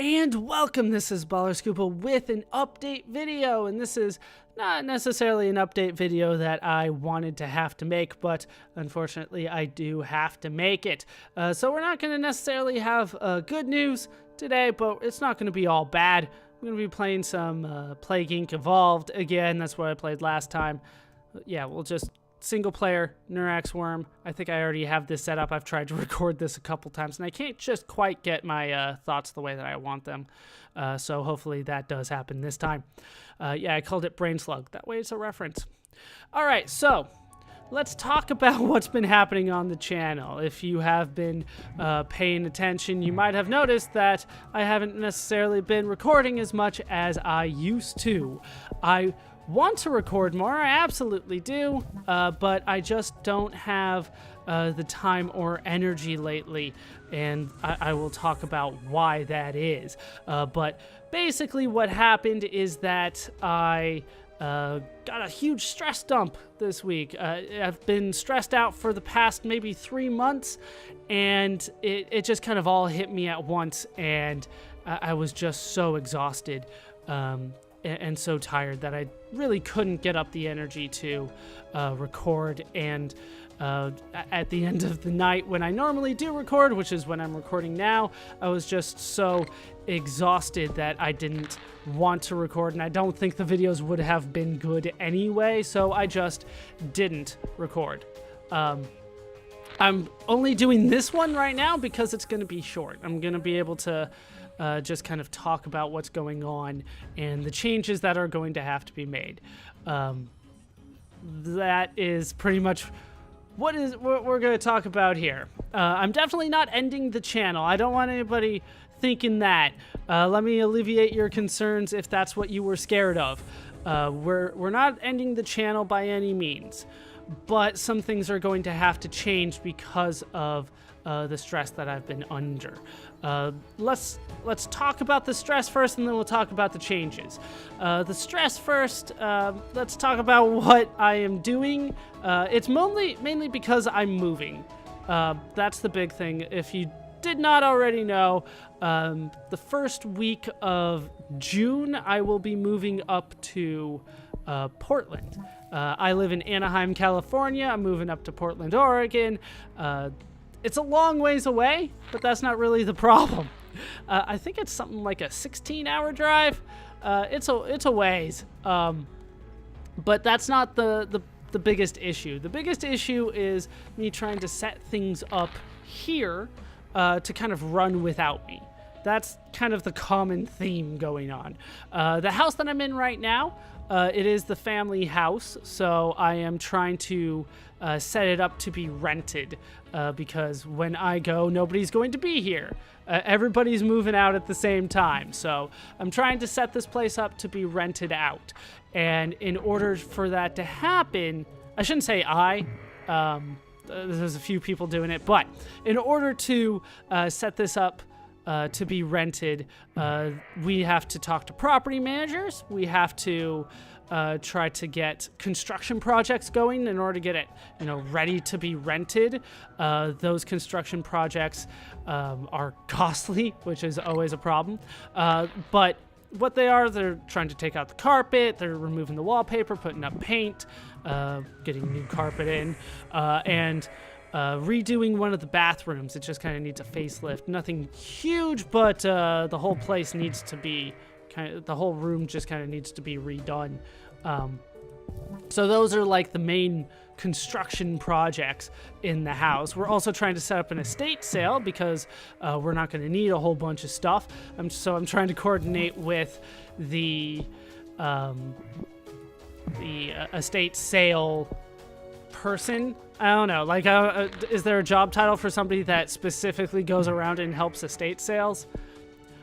And welcome, this is ballerscuba with an update video, and this is not necessarily an update video that I wanted to have to make, but unfortunately I do have to make it. So we're not going to necessarily have good news today, but it's not going to be all bad. I'm going to be playing some Plague Inc. Evolved again. That's what I played last time. Yeah, we'll just single player Neurax Worm. I think I already have this set up. I've tried to record this a couple times and I can't just quite get my thoughts the way that I want them. So hopefully that does happen this time. Yeah, I called it Brain Slug. That way it's a reference. All right, so let's talk about what's been happening on the channel. If you have been paying attention, you might have noticed that I haven't necessarily been recording as much as I used to. I want to record more, I absolutely do, but I just don't have the time or energy lately, and I will talk about why that is. But basically what happened is that I got a huge stress dump this week. I've been stressed out for the past maybe 3 months, and it just kind of all hit me at once, and I was just so exhausted. And so tired that I really couldn't get up the energy to record. And at the end of the night when I normally do record, which is when I'm recording now, I was just so exhausted that I didn't want to record, and I don't think the videos would have been good anyway, so I just didn't record. I'm only doing this one right now because it's going to be short. I'm going to be able to just kind of talk about what's going on and the changes that are going to have to be made. That is pretty much what we're going to talk about here. I'm definitely not ending the channel. I don't want anybody thinking that. Let me alleviate your concerns if that's what you were scared of. We're not ending the channel by any means, but some things are going to have to change because of the stress that I've been under. Let's talk about the stress first, and then we'll talk about the changes. The stress first, let's talk about what I am doing. It's mainly because I'm moving. That's the big thing. If you did not already know, the first week of June, I will be moving up to Portland. I live in Anaheim, California. I'm moving up to Portland, Oregon. It's a long ways away, but that's not really the problem. I think it's something like a 16-hour drive. It's a ways, but that's not the biggest issue. The biggest issue is me trying to set things up here to kind of run without me. That's kind of the common theme going on. The house that I'm in right now, it is the family house, so I am trying to set it up to be rented because when I go, nobody's going to be here. Everybody's moving out at the same time, so I'm trying to set this place up to be rented out. And in order for that to happen, I shouldn't say there's a few people doing it, but in order to set this up to be rented, we have to talk to property managers. We have to try to get construction projects going in order to get it, ready to be rented. Those construction projects are costly, which is always a problem. But what they are, they're trying to take out the carpet, they're removing the wallpaper, putting up paint, getting new carpet in, and redoing one of the bathrooms. It just kind of needs a facelift. Nothing huge, but the whole place needs to be the whole room just kind of needs to be redone. So those are like the main construction projects in the house. We're also trying to set up an estate sale because we're not going to need a whole bunch of stuff. So I'm trying to coordinate with the estate sale person. I don't know, like, is there a job title for somebody that specifically goes around and helps estate sales?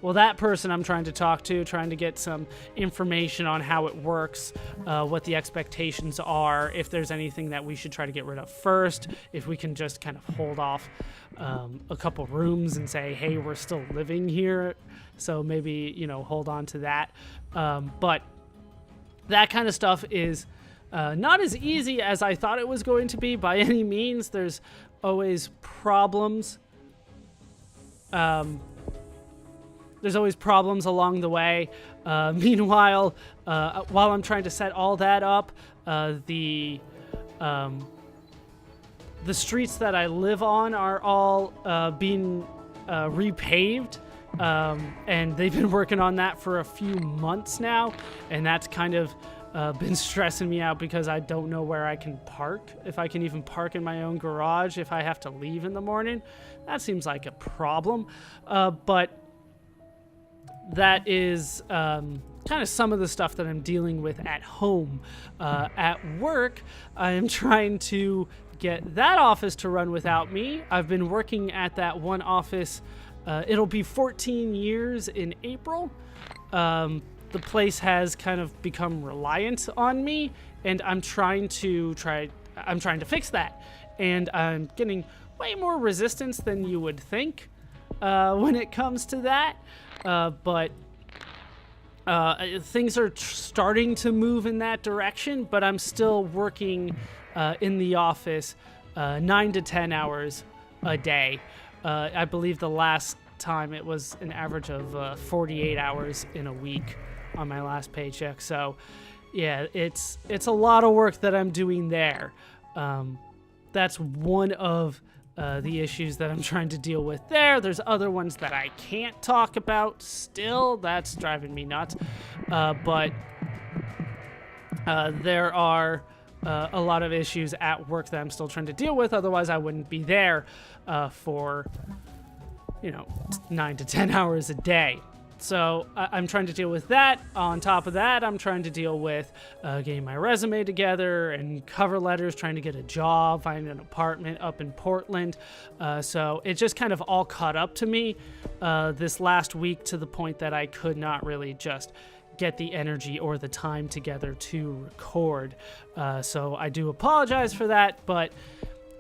Well, that person I'm trying to talk to, trying to get some information on how it works, what the expectations are, if there's anything that we should try to get rid of first, if we can just kind of hold off a couple rooms and say, hey, we're still living here, so maybe, hold on to that. But that kind of stuff is not as easy as I thought it was going to be by any means. There's always problems. there's always problems along the way. Meanwhile, while I'm trying to set all that up, the streets that I live on are all being repaved, and they've been working on that for a few months now, and that's kind of been stressing me out because I don't know where I can park, if I can even park in my own garage if I have to leave in the morning. That seems like a problem, but that is kind of some of the stuff that I'm dealing with at home. At work, I am trying to get that office to run without me. I've been working at that one office. It'll be 14 years in April. The place has kind of become reliant on me, and I'm trying to fix that. And I'm getting way more resistance than you would think when it comes to that. But things are starting to move in that direction, but I'm still working in the office 9 to 10 hours a day. I believe the last time it was an average of 48 hours in a week on my last paycheck. So yeah, it's a lot of work that I'm doing there. That's one of the issues that I'm trying to deal with there. There's other ones that I can't talk about still. That's driving me nuts. But there are a lot of issues at work that I'm still trying to deal with. Otherwise, I wouldn't be there for 9 to 10 hours a day. So I'm trying to deal with that. On top of that, I'm trying to deal with getting my resume together and cover letters, trying to get a job, finding an apartment up in Portland. So it just kind of all caught up to me this last week, to the point that I could not really just get the energy or the time together to record. So I do apologize for that, but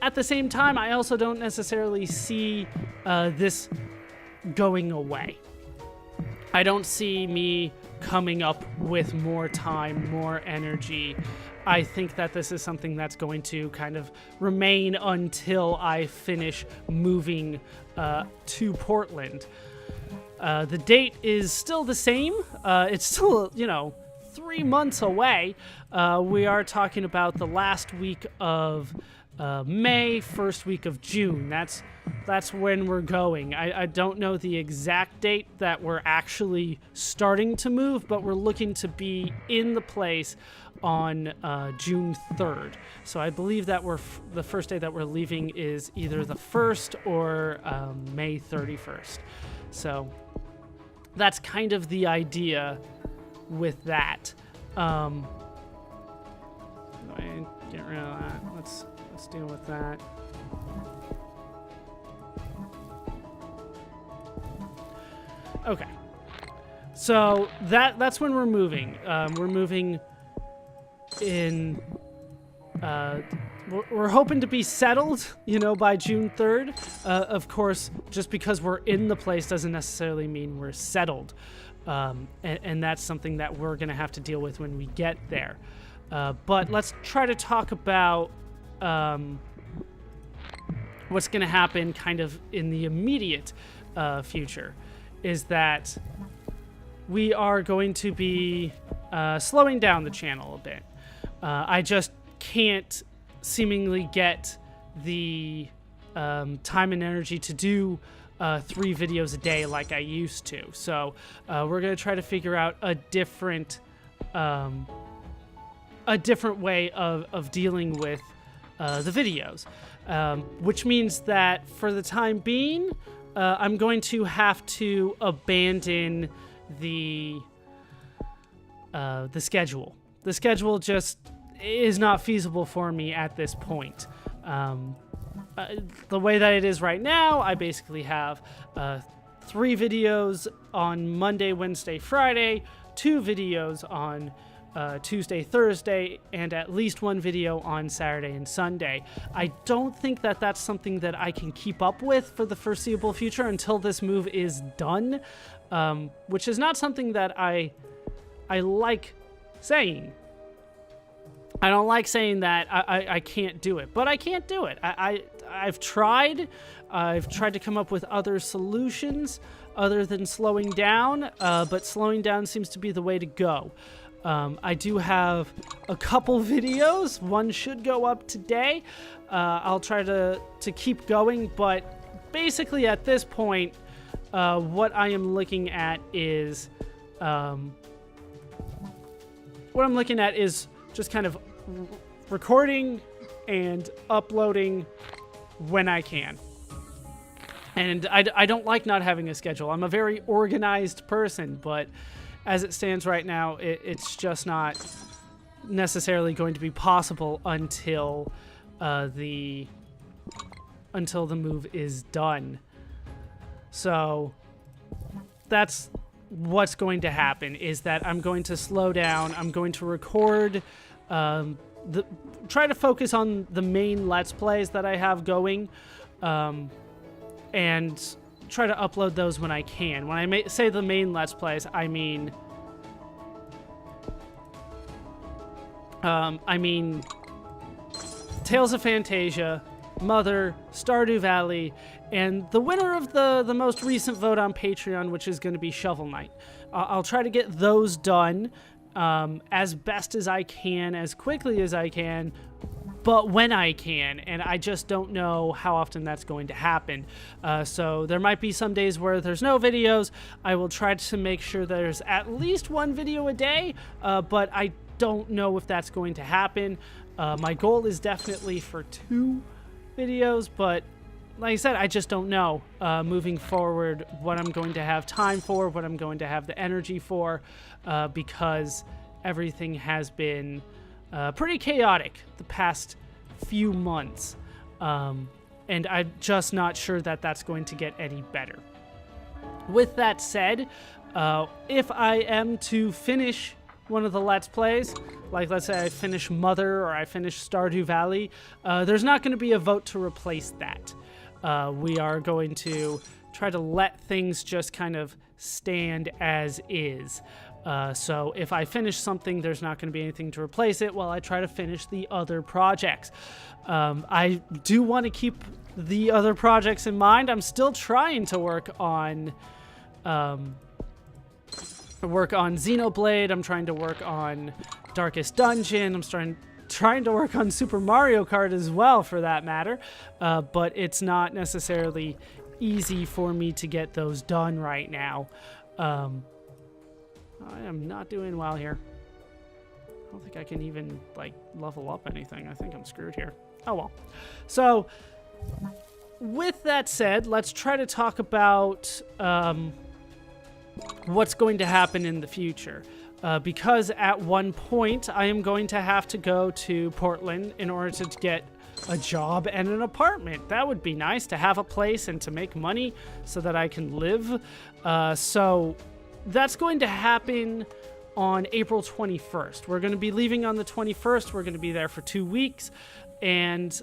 at the same time, I also don't necessarily see this going away. I don't see me coming up with more time, more energy. I think that this is something that's going to kind of remain until I finish moving to Portland. The date is still the same. It's still, 3 months away. We are talking about the last week of May, first week of June. That's when we're going. I don't know the exact date that we're actually starting to move, but we're looking to be in the place on June 3rd. So I believe that the first day that we're leaving is either the 1st or May 31st. So that's kind of the idea with that. I get rid of that. Let's deal with that. Okay. So that's when we're moving. We're moving in. We're hoping to be settled, by June 3rd. Of course, just because we're in the place doesn't necessarily mean we're settled. And that's something that we're going to have to deal with when we get there. But let's try to talk about what's going to happen kind of in the immediate future. Is that we are going to be slowing down the channel a bit. I just can't seemingly get the time and energy to do 3 videos a day like I used to. So we're going to try to figure out a different way of dealing with the videos, which means that for the time being, I'm going to have to abandon the schedule. The schedule just is not feasible for me at this point. The way that it is right now, I basically have 3 videos on Monday, Wednesday, Friday, 2 videos on Tuesday, Thursday, and at least 1 video on Saturday and Sunday. I don't think that that's something that I can keep up with for the foreseeable future until this move is done, which is not something that I like saying. I don't like saying that I can't do it, but I can't do it. I've tried to come up with other solutions. other than slowing down, but slowing down seems to be the way to go. I do have a couple videos. One should go up today. I'll try to keep going, but basically at this point, what I am looking at is just kind of recording and uploading when I can. And I don't like not having a schedule. I'm a very organized person, but as it stands right now, it's just not necessarily going to be possible until the move is done. So that's what's going to happen, is that I'm going to slow down. I'm going to record, try to focus on the main Let's Plays that I have going, and try to upload those when I can. When I say the main Let's Plays, I mean Tales of Fantasia, Mother, Stardew Valley, and the winner of the most recent vote on Patreon, which is going to be Shovel Knight. I'll try to get those done as best as I can, as quickly as I can, but when I can, and I just don't know how often that's going to happen. So there might be some days where there's no videos. I will try to make sure there's at least one video a day, but I don't know if that's going to happen. My goal is definitely for 2 videos, but like I said, I just don't know moving forward what I'm going to have time for, what I'm going to have the energy for, because everything has been pretty chaotic the past few months, and I'm just not sure that that's going to get any better. With that said, if I am to finish one of the Let's Plays, like let's say I finish Mother or I finish Stardew Valley, there's not going to be a vote to replace that. We are going to try to let things just kind of stand as is. So if I finish something, there's not going to be anything to replace it while I try to finish the other projects. I do want to keep the other projects in mind. I'm still trying to work on Xenoblade. I'm trying to work on Darkest Dungeon. I'm trying to work on Super Mario Kart as well, for that matter. But it's not necessarily easy for me to get those done right now. I am not doing well here. I don't think I can even, like, level up anything. I think I'm screwed here. Oh, well. So, with that said, let's try to talk about what's going to happen in the future. Because at one point, I am going to have to go to Portland in order to get a job and an apartment. That would be nice, to have a place and to make money so that I can live. So that's going to happen on April 21st. We're going to be leaving on the 21st. We're going to be there for 2 weeks, and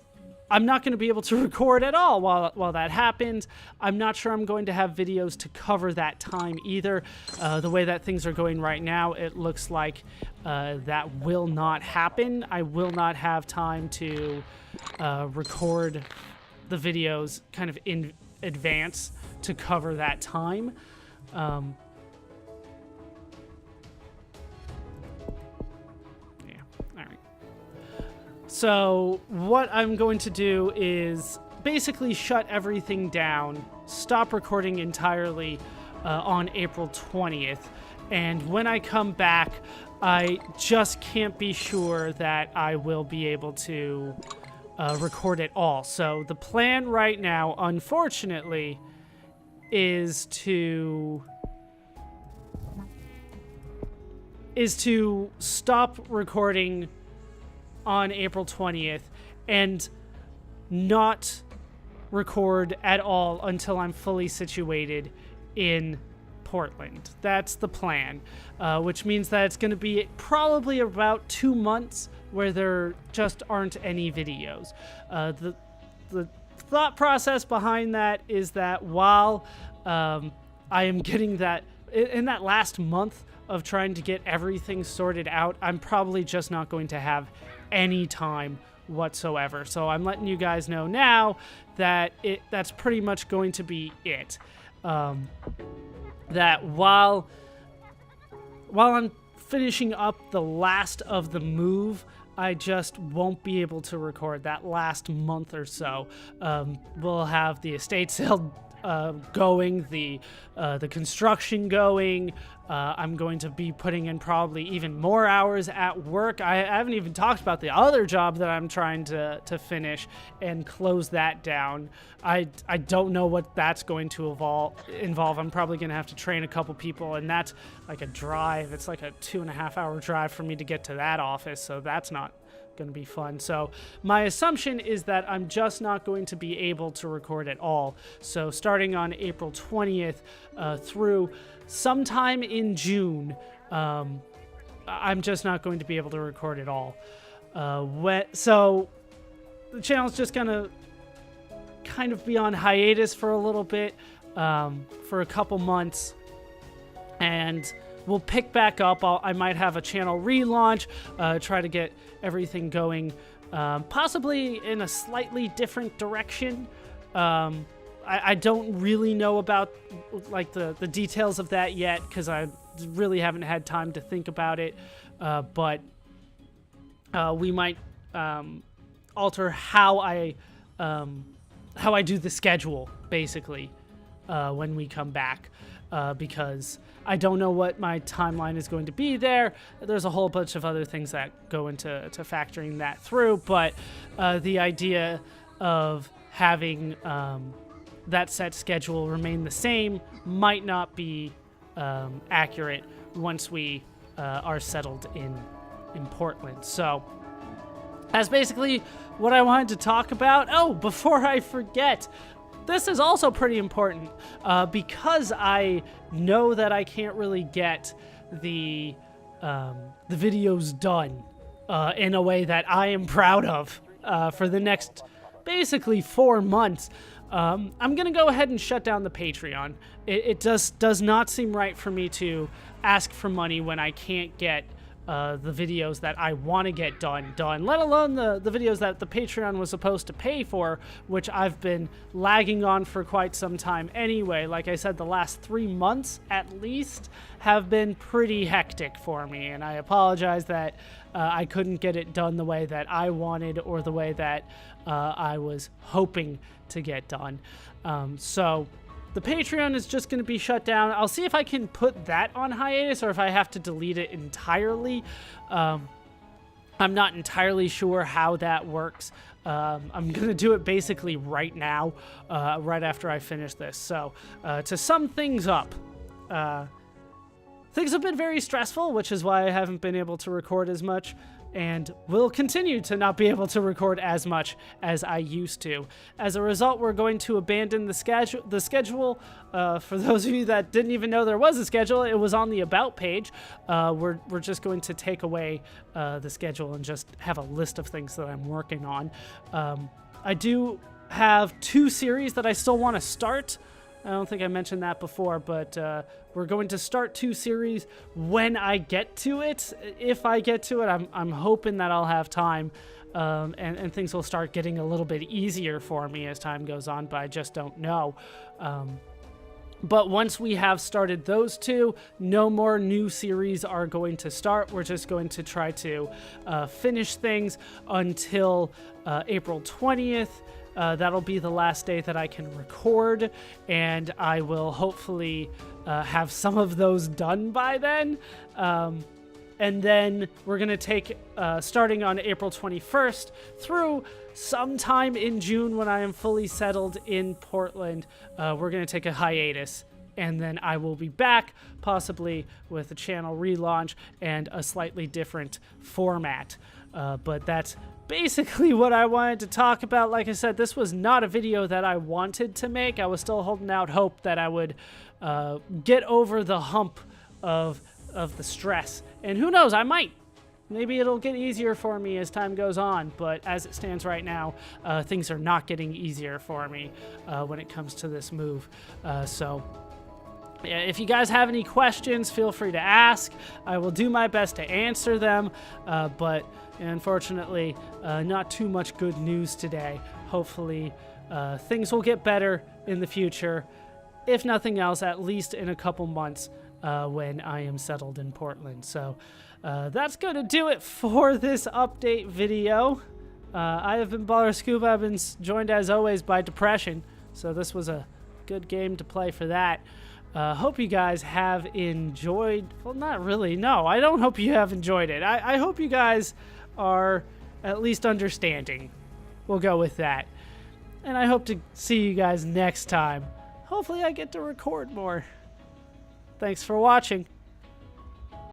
I'm not going to be able to record at all while that happens. I'm not sure I'm going to have videos to cover that time either. The way that things are going right now, it looks like that will not happen. I will not have time to record the videos kind of in advance to cover that time. So what I'm going to do is basically shut everything down, stop recording entirely on April 20th. And when I come back, I just can't be sure that I will be able to record it all. So the plan right now, unfortunately, is to stop recording on April 20th and not record at all until I'm fully situated in Portland. That's the plan, which means that it's going to be probably about 2 months where there just aren't any videos. The thought process behind that is that while I am getting that, in that last month of trying to get everything sorted out, I'm probably just not going to have any time whatsoever. So I'm letting you guys know now that that's pretty much going to be it. that while I'm finishing up the last of the move, I just won't be able to record that last month or so. We'll have the estate sale going, the construction going. I'm going to be putting in probably even more hours at work. I haven't even talked about the other job that I'm trying to finish and close that down. I don't know what that's going to involve. I'm probably going to have to train a couple people, and that's like a drive. It's like a 2.5-hour drive for me to get to that office, so that's not going to be fun. So my assumption is that I'm just not going to be able to record at all. So starting on April 20th through sometime in June, I'm just not going to be able to record at all. So the channel's just going to kind of be on hiatus for a little bit, for a couple months, and we'll pick back up. I might have a channel relaunch, try to get everything going, possibly in a slightly different direction. I don't really know about like the details of that yet, because I really haven't had time to think about it. But we might alter how I do the schedule, basically, when we come back. Because I don't know what my timeline is going to be there. There's a whole bunch of other things that go into factoring that through, but the idea of having that set schedule remain the same might not be accurate once we are settled in Portland. So that's basically what I wanted to talk about. Oh, before I forget, this is also pretty important, because I know that I can't really get the videos done in a way that I am proud of for the next basically 4 months. I'm going to go ahead and shut down the Patreon. It does not seem right for me to ask for money when I can't get the videos that I want to get done, let alone the videos that the Patreon was supposed to pay for, which I've been lagging on for quite some time anyway. Like I said, the last 3 months at least have been pretty hectic for me, and I apologize that I couldn't get it done the way that I wanted or the way that I was hoping to get done. So the Patreon is just going to be shut down. I'll see if I can put that on hiatus or if I have to delete it entirely. I'm not entirely sure how that works. I'm going to do it basically right now, right after I finish this. So to sum things up, things have been very stressful, which is why I haven't been able to record as much, and will continue to not be able to record as much as I used to. As a result, we're going to abandon the schedule. For those of you that didn't even know there was a schedule, it was on the About page. We're just going to take away the schedule and just have a list of things that I'm working on. I do have 2 series that I still want to start. I don't think I mentioned that before, but we're going to start 2 series when I get to it. If I get to it, I'm hoping that I'll have time, and things will start getting a little bit easier for me as time goes on, but I just don't know. But once we have started those 2, no more new series are going to start. We're just going to try to finish things until April 20th. That'll be the last day that I can record, and I will hopefully have some of those done by then. And then we're going to take, starting on April 21st through sometime in June when I am fully settled in Portland, we're going to take a hiatus. And then I will be back, possibly with a channel relaunch and a slightly different format. But that's basically what I wanted to talk about. Like I said, this was not a video that I wanted to make. I was still holding out hope that I would get over the hump of the stress. And who knows, I might. Maybe it'll get easier for me as time goes on, but as it stands right now, things are not getting easier for me when it comes to this move. So yeah, if you guys have any questions, feel free to ask. I will do my best to answer them, but unfortunately, not too much good news today. Hopefully, things will get better in the future. if nothing else, at least in a couple months when I am settled in Portland. So that's going to do it for this update video. I have been ballerscuba. I've been joined as always by Depression, so this was a good game to play for that. Hope you guys have enjoyed. Well, not really. No, I don't hope you have enjoyed it. I hope you guys are at least understanding. We'll go with that. And I hope to see you guys next time. Hopefully I get to record more. Thanks for watching.